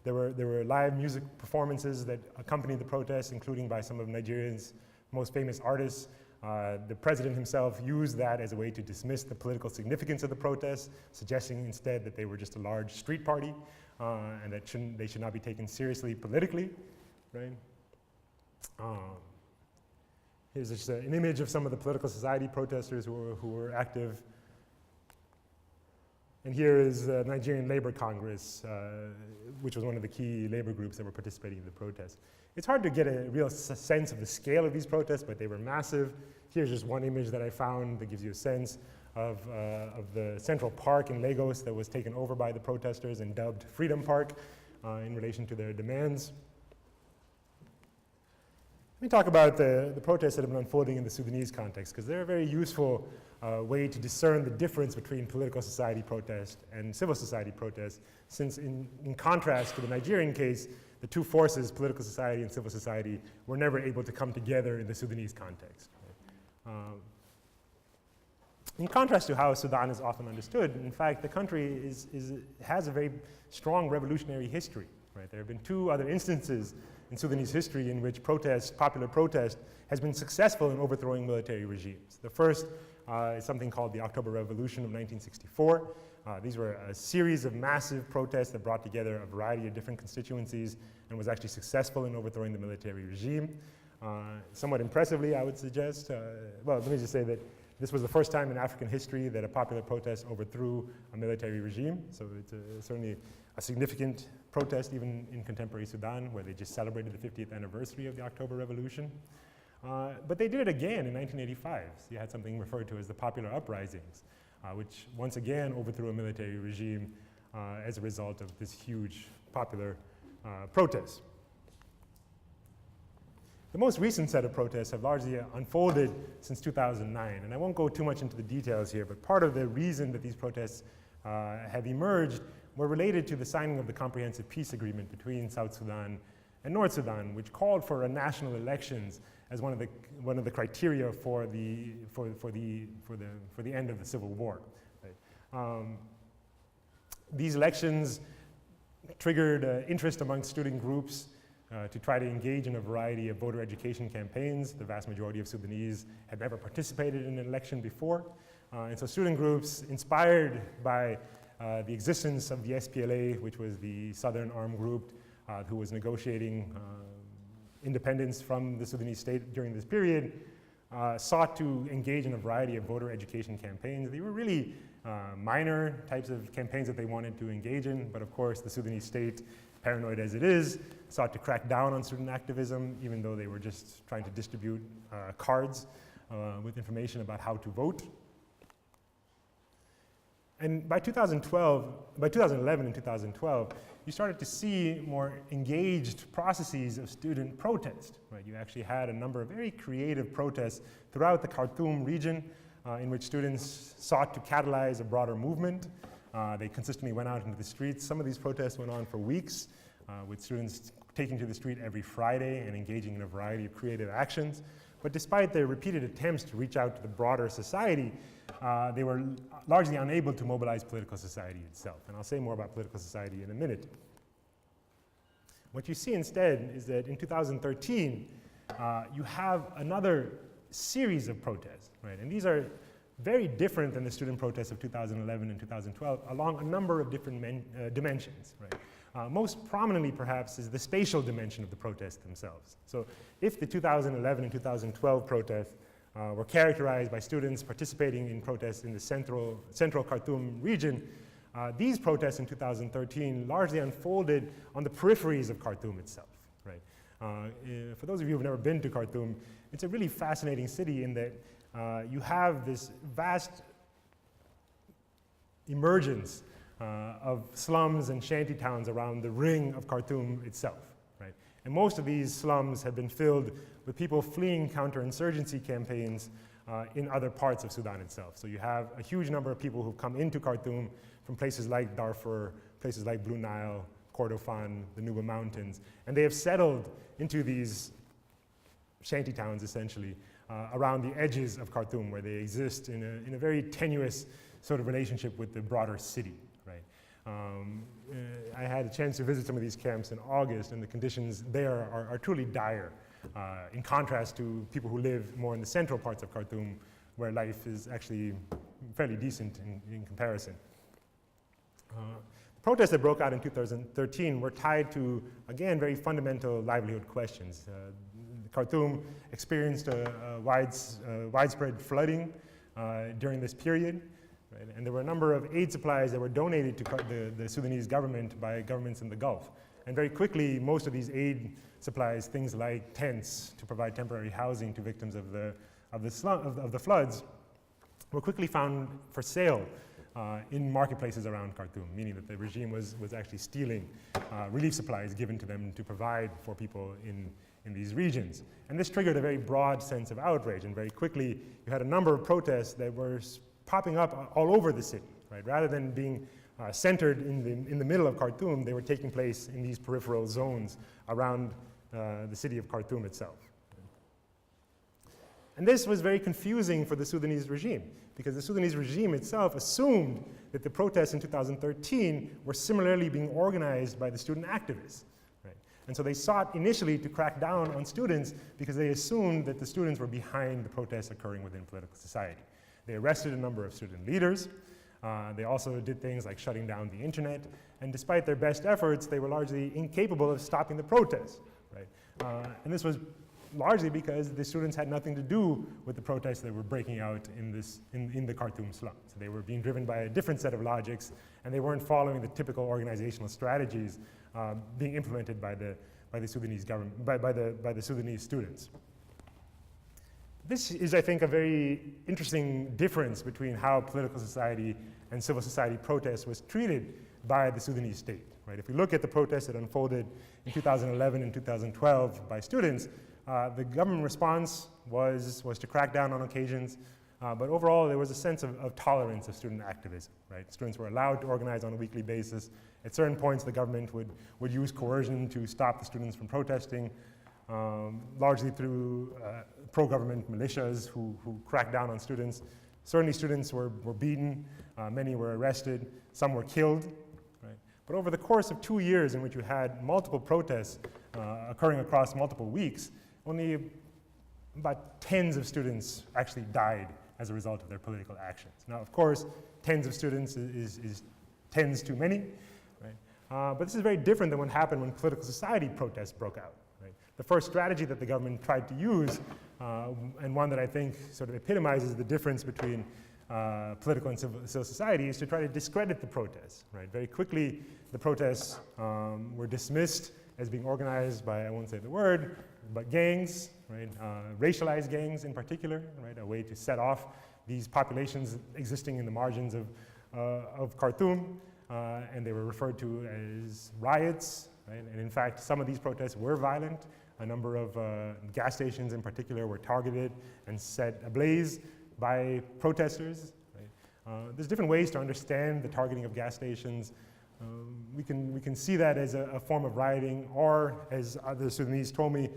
There were live music performances that accompanied the protests, including by some of Nigeria's most famous artists. The president himself used that as a way to dismiss the political significance of the protests, suggesting instead that they were just a large street party and that they should not be taken seriously politically, right? Here's just an image of some of the political society protesters who were active. And here is the Nigerian Labor Congress, which was one of the key labor groups that were participating in the protests. It's hard to get a real sense of the scale of these protests, but they were massive. Here's just one image that I found that gives you a sense of the Central Park in Lagos that was taken over by the protesters and dubbed Freedom Park in relation to their demands. Let me talk about the protests that have been unfolding in the Sudanese context, because they're a very useful way to discern the difference between political society protest and civil society protest, since in contrast to the Nigerian case, the two forces, political society and civil society, were never able to come together in the Sudanese context. In contrast to how Sudan is often understood, in fact, the country has a very strong revolutionary history. Right? There have been two other instances in Sudanese history in which popular protest, has been successful in overthrowing military regimes. The first is something called the October Revolution of 1964. These were a series of massive protests that brought together a variety of different constituencies and was actually successful in overthrowing the military regime. Somewhat impressively, I would suggest, well, let me just say that this was the first time in African history that a popular protest overthrew a military regime. So it's certainly a significant protest even in contemporary Sudan, where they just celebrated the 50th anniversary of the October Revolution. But they did it again in 1985. So you had something referred to as the popular uprisings, which once again overthrew a military regime as a result of this huge popular protest. The most recent set of protests have largely unfolded since 2009, and I won't go too much into the details here, but part of the reason that these protests have emerged were related to the signing of the Comprehensive Peace Agreement between South Sudan and North Sudan, which called for national elections as one of the criteria for the end of the civil war. Right? These elections triggered interest among student groups to try to engage in a variety of voter education campaigns. The vast majority of Sudanese had never participated in an election before. And so student groups, inspired by the existence of the SPLA, which was the Southern Armed Group who was negotiating independence from the Sudanese state during this period, sought to engage in a variety of voter education campaigns. They were really minor types of campaigns that they wanted to engage in, but of course the Sudanese state, paranoid as it is, sought to crack down on student activism, even though they were just trying to distribute cards with information about how to vote. And by 2011 and 2012, you started to see more engaged processes of student protest. Right? You actually had a number of very creative protests throughout the Khartoum region in which students sought to catalyze a broader movement. They consistently went out into the streets. Some of these protests went on for weeks, with students taking to the street every Friday and engaging in a variety of creative actions. But despite their repeated attempts to reach out to the broader society, they were largely unable to mobilize political society itself. And I'll say more about political society in a minute. What you see instead is that in 2013, you have another series of protests, right? And these are very different than the student protests of 2011 and 2012 along a number of different dimensions, right? Most prominently, perhaps, is the spatial dimension of the protests themselves. So if the 2011 and 2012 protests were characterized by students participating in protests in the central Khartoum region, these protests in 2013 largely unfolded on the peripheries of Khartoum itself, right? For those of you who have never been to Khartoum, it's a really fascinating city in that you have this vast emergence of slums and shanty towns around the ring of Khartoum itself, right? And most of these slums have been filled with people fleeing counterinsurgency campaigns in other parts of Sudan itself. So you have a huge number of people who've come into Khartoum from places like Darfur, places like Blue Nile, Kordofan, the Nuba Mountains, and they have settled into these shanty towns, essentially, around the edges of Khartoum, where they exist in a very tenuous sort of relationship with the broader city, right? I had a chance to visit some of these camps in August, and the conditions there are truly dire, in contrast to people who live more in the central parts of Khartoum, where life is actually fairly decent in comparison. The protests that broke out in 2013 were tied to, again, very fundamental livelihood questions. Khartoum experienced a widespread flooding during this period, right? And there were a number of aid supplies that were donated to the Sudanese government by governments in the Gulf. And very quickly, most of these aid supplies, things like tents to provide temporary housing to victims of the floods, were quickly found for sale in marketplaces around Khartoum, meaning that the regime was actually stealing relief supplies given to them to provide for people in these regions. And this triggered a very broad sense of outrage, and very quickly you had a number of protests that were popping up all over the city, right? Rather than being centered in the middle of Khartoum, they were taking place in these peripheral zones around the city of Khartoum itself. And this was very confusing for the Sudanese regime, because the Sudanese regime itself assumed that the protests in 2013 were similarly being organized by the student activists, right? And so they sought initially to crack down on students because they assumed that the students were behind the protests occurring within political society. They arrested a number of student leaders. They also did things like shutting down the internet, and despite their best efforts, they were largely incapable of stopping the protests, right? And this was largely because the students had nothing to do with the protests that were breaking out in the Khartoum slums. They were being driven by a different set of logics, and they weren't following the typical organizational strategies being implemented by the Sudanese government, by the Sudanese students. This is, I think, a very interesting difference between how political society and civil society protest was treated by the Sudanese state, right? If we look at the protests that unfolded in 2011 and 2012 by students, the government response was to crack down on occasions, but overall there was a sense of tolerance of student activism, right? Students were allowed to organize on a weekly basis. At certain points, the government would use coercion to stop the students from protesting, largely through pro-government militias who cracked down on students. Certainly students were beaten, many were arrested, some were killed, right? But over the course of 2 years in which you had multiple protests occurring across multiple weeks, only about tens of students actually died as a result of their political actions. Now, of course, tens of students is tens too many, right? But this is very different than what happened when political society protests broke out. Right? The first strategy that the government tried to use, and one that I think sort of epitomizes the difference between political and civil society, is to try to discredit the protests. Right? Very quickly, the protests were dismissed as being organized by, I won't say the word, but gangs, right? Racialized gangs in particular, right? A way to set off these populations existing in the margins of Khartoum, and they were referred to as riots. Right? And in fact, some of these protests were violent. A number of gas stations in particular were targeted and set ablaze by protesters. Right? There's different ways to understand the targeting of gas stations. We can see that as a form of rioting, or as other Sudanese told me,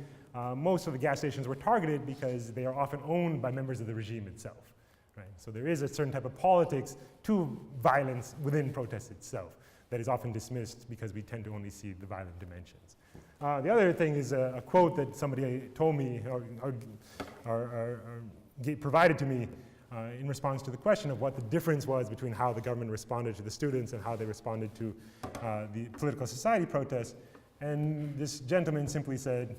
most of the gas stations were targeted because they are often owned by members of the regime itself. Right? So there is a certain type of politics to violence within protest itself that is often dismissed because we tend to only see the violent dimensions. The other thing is a quote that somebody told me or provided to me in response to the question of what the difference was between how the government responded to the students and how they responded to the political society protests. And this gentleman simply said,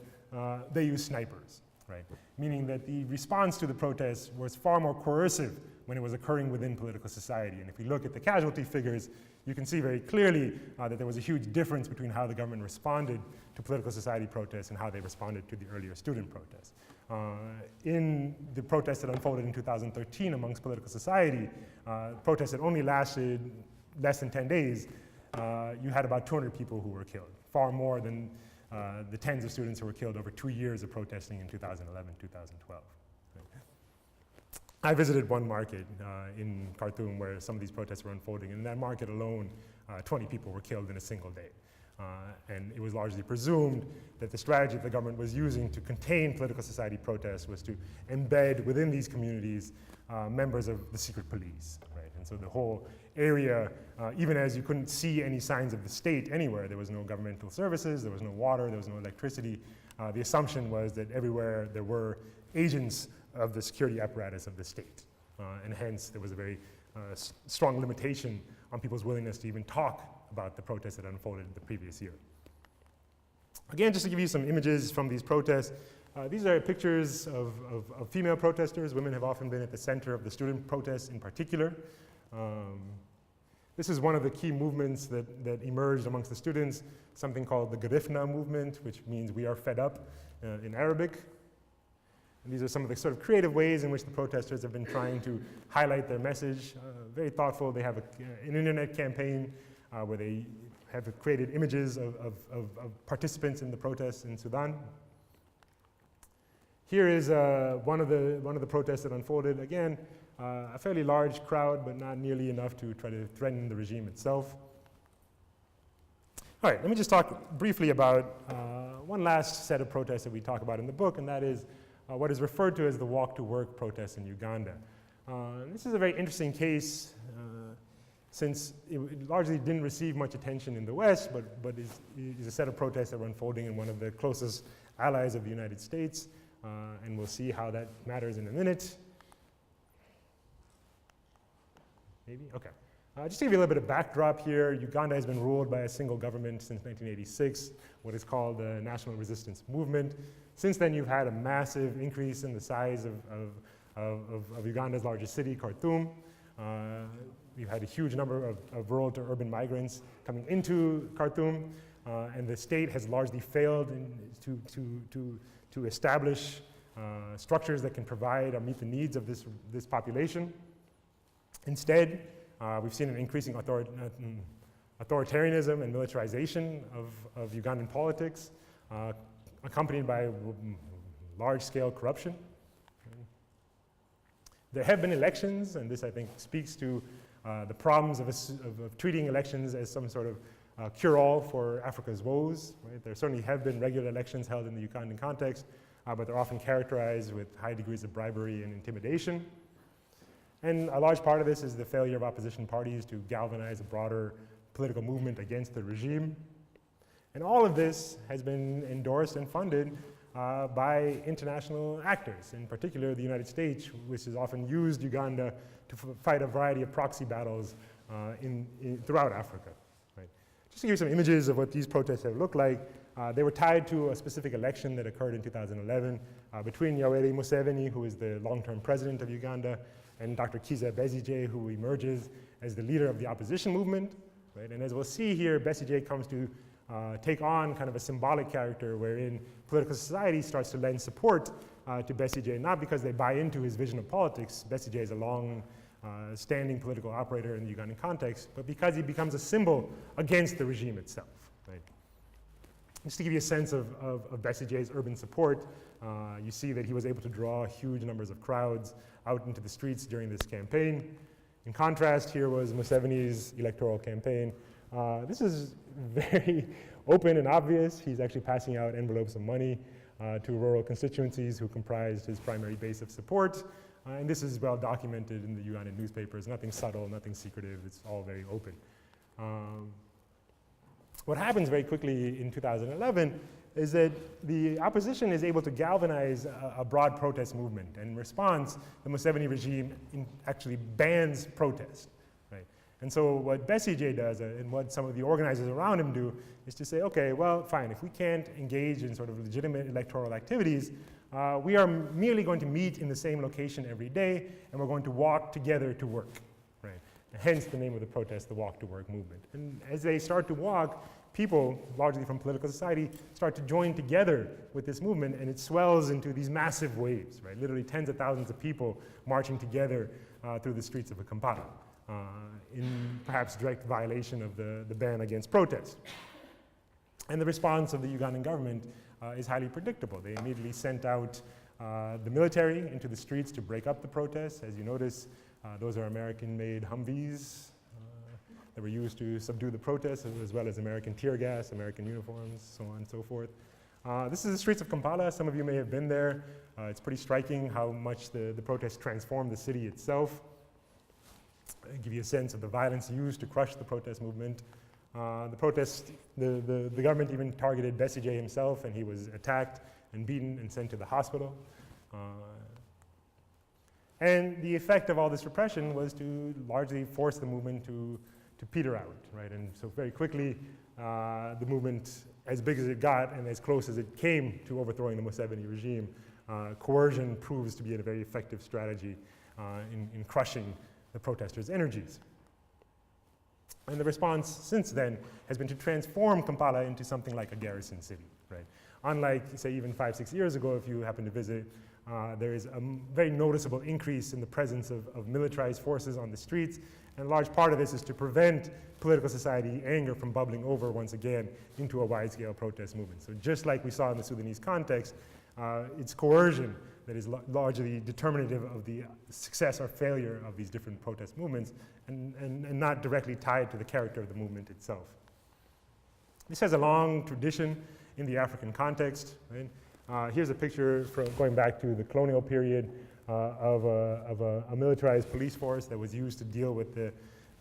they use snipers, right? Meaning that the response to the protests was far more coercive when it was occurring within political society. And if we look at the casualty figures, you can see very clearly that there was a huge difference between how the government responded to political society protests and how they responded to the earlier student protests. In the protests that unfolded in 2013 amongst political society, protests that only lasted less than 10 days, you had about 200 people who were killed, far more than the tens of students who were killed over 2 years of protesting in 2011, 2012. I visited one market in Khartoum where some of these protests were unfolding, and in that market alone, 20 people were killed in a single day. And it was largely presumed that the strategy that the government was using to contain political society protests was to embed within these communities members of the secret police, right? And so the whole area, even as you couldn't see any signs of the state anywhere, there was no governmental services, there was no water, there was no electricity, the assumption was that everywhere there were agents of the security apparatus of the state. And hence, there was a very strong limitation on people's willingness to even talk about the protests that unfolded the previous year. Again, just to give you some images from these protests, these are pictures of female protesters. Women have often been at the center of the student protests in particular. This is one of the key movements that emerged amongst the students, something called the Garifna movement, which means we are fed up in Arabic. And these are some of the sort of creative ways in which the protesters have been trying to highlight their message. Very thoughtful. They have an internet campaign where they have created images of participants in the protests in Sudan. Here is one of the protests that unfolded. Again, a fairly large crowd, but not nearly enough to try to threaten the regime itself. All right, let me just talk briefly about one last set of protests that we talk about in the book, and that is what is referred to as the walk to work protests in Uganda. This is a very interesting case since it largely didn't receive much attention in the West, but is a set of protests that were unfolding in one of the closest allies of the United States, and we'll see how that matters in a minute. Maybe? Okay. Just to give you a little bit of backdrop here, Uganda has been ruled by a single government since 1986, what is called the National Resistance Movement. Since then, you've had a massive increase in the size of Uganda's largest city, Khartoum. We've had a huge number of rural to urban migrants coming into Khartoum, and the state has largely failed to establish structures that can provide or meet the needs of this population. Instead, we've seen an increasing authoritarianism and militarization of Ugandan politics, accompanied by large-scale corruption. There have been elections, and this, I think, speaks to the problems of treating elections as some sort of cure-all for Africa's woes. Right? There certainly have been regular elections held in the Ugandan context, but they're often characterized with high degrees of bribery and intimidation. And a large part of this is the failure of opposition parties to galvanize a broader political movement against the regime. And all of this has been endorsed and funded by international actors, in particular the United States, which has often used Uganda to fight a variety of proxy battles throughout Africa. Right? Just to give you some images of what these protests have looked like, they were tied to a specific election that occurred in 2011 between Yoweri Museveni, who is the long-term president of Uganda, and Dr. Kizza Besigye, who emerges as the leader of the opposition movement. Right? And as we'll see here, Besigye comes to take on kind of a symbolic character wherein political society starts to lend support to Besigye, not because they buy into his vision of politics. Besigye is a long-standing political operator in the Ugandan context, but because he becomes a symbol against the regime itself. Right? Just to give you a sense of Besigye's urban support, you see that he was able to draw huge numbers of crowds out into the streets during this campaign. In contrast, here was Museveni's electoral campaign. This is very open and obvious. He's actually passing out envelopes of money to rural constituencies who comprised his primary base of support. And this is well documented in the Ugandan newspapers. Nothing subtle, nothing secretive. It's all very open. What happens very quickly in 2011 is that the opposition is able to galvanize a broad protest movement. And in response, the Museveni regime actually bans protest. Right? And so what Besigye does, and what some of the organizers around him do, is to say, okay, well, fine, if we can't engage in sort of legitimate electoral activities, we are merely going to meet in the same location every day, and we're going to walk together to work. Right? And hence the name of the protest, the Walk to Work movement. And as they start to walk, people, largely from political society, start to join together with this movement, and it swells into these massive waves, right? Literally tens of thousands of people marching together through the streets of Kampala, in perhaps direct violation of the ban against protest. And the response of the Ugandan government is highly predictable. They immediately sent out the military into the streets to break up the protests. As you notice, those are American-made Humvees that were used to subdue the protests, as well as American tear gas, American uniforms, so on and so forth. This is the streets of Kampala. Some of you may have been there. It's pretty striking how much the protests transformed the city itself. I'll give you a sense of the violence used to crush the protest movement. The government even targeted Besigye himself, and he was attacked and beaten and sent to the hospital. And the effect of all this repression was to largely force the movement to peter out, right? And so very quickly, the movement, as big as it got and as close as it came to overthrowing the Museveni regime, coercion proves to be a very effective strategy in crushing the protesters' energies. And the response since then has been to transform Kampala into something like a garrison city, right? Unlike, say, even 5-6 years ago, if you happen to visit, there is a very noticeable increase in the presence of militarized forces on the streets, and a large part of this is to prevent political society anger from bubbling over once again into a wide-scale protest movement. So just like we saw in the Sudanese context, it's coercion that is largely determinative of the success or failure of these different protest movements, and not directly tied to the character of the movement itself. This has a long tradition in the African context, right? Here's a picture from going back to the colonial period of a militarized police force that was used to deal with the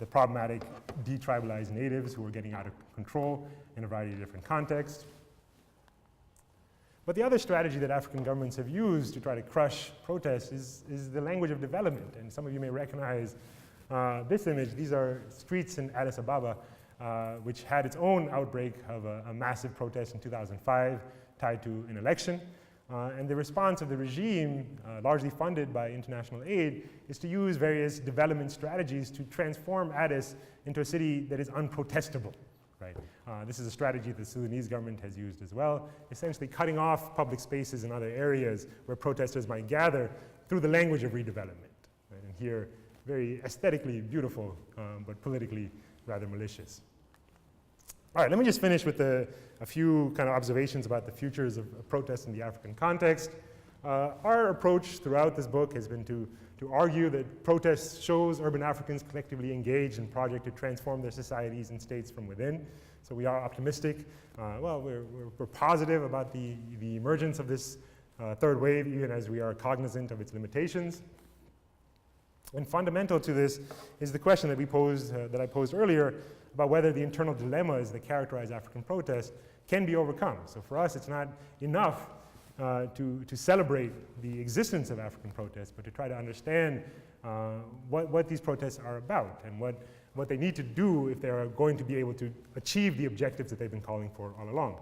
problematic detribalized natives who were getting out of control in a variety of different contexts. But the other strategy that African governments have used to try to crush protests is the language of development. And some of you may recognize this image. These are streets in Addis Ababa, which had its own outbreak of a massive protest in 2005 tied to an election. And the response of the regime, largely funded by international aid, is to use various development strategies to transform Addis into a city that is unprotestable. Right. This is a strategy the Sudanese government has used as well, essentially cutting off public spaces in other areas where protesters might gather through the language of redevelopment. Right? And here, very aesthetically beautiful, but politically rather malicious. All right, let me just finish with a few kind of observations about the futures of protests in the African context. Our approach throughout this book has been to argue that protest shows urban Africans collectively engaged in project to transform their societies and states from within. So we are optimistic. We're positive about the emergence of this third wave, even as we are cognizant of its limitations. And fundamental to this is the question that I posed earlier about whether the internal dilemmas that characterize African protest can be overcome. So for us, it's not enough to celebrate the existence of African protests, but to try to understand what these protests are about and what they need to do if they are going to be able to achieve the objectives that they've been calling for all along.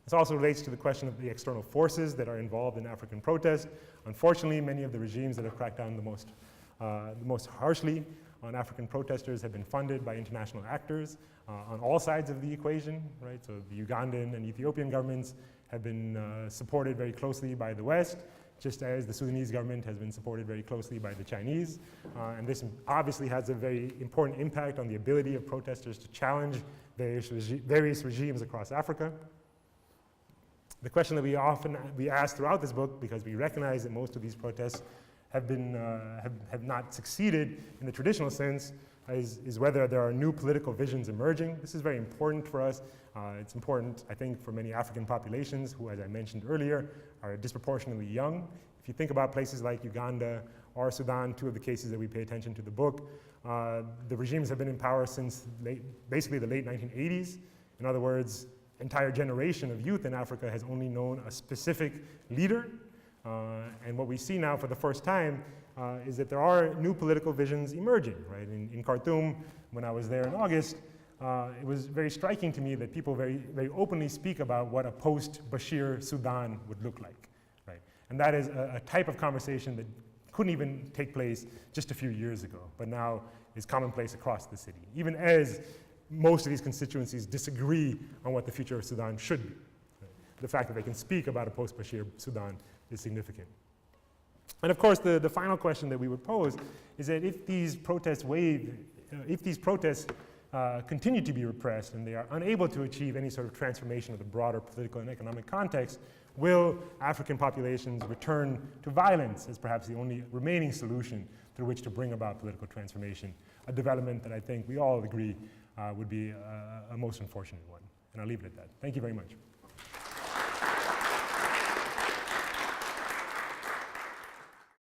This also relates to the question of the external forces that are involved in African protest. Unfortunately, many of the regimes that have cracked down the most harshly on African protesters have been funded by international actors on all sides of the equation, right? So the Ugandan and Ethiopian governments have been supported very closely by the West, just as the Sudanese government has been supported very closely by the Chinese. And this obviously has a very important impact on the ability of protesters to challenge various regimes across Africa. The question that we ask throughout this book, because we recognize that most of these protests have not succeeded in the traditional sense, is whether there are new political visions emerging. This is very important for us. It's important, I think, for many African populations who, as I mentioned earlier, are disproportionately young. If you think about places like Uganda or Sudan, two of the cases that we pay attention to the book, the regimes have been in power since basically the late 1980s. In other words, entire generation of youth in Africa has only known a specific leader. And what we see now for the first time is that there are new political visions emerging, right? In Khartoum, when I was there in August, it was very striking to me that people very, very openly speak about what a post-Bashir Sudan would look like, right? And that is a type of conversation that couldn't even take place just a few years ago, but now is commonplace across the city. Even as most of these constituencies disagree on what the future of Sudan should be. The fact that they can speak about a post-Bashir Sudan is significant. And of course, the final question that we would pose is that if these protests continue to be repressed and they are unable to achieve any sort of transformation of the broader political and economic context, will African populations return to violence as perhaps the only remaining solution through which to bring about political transformation, a development that I think we all agree would be a most unfortunate one. And I'll leave it at that. Thank you very much.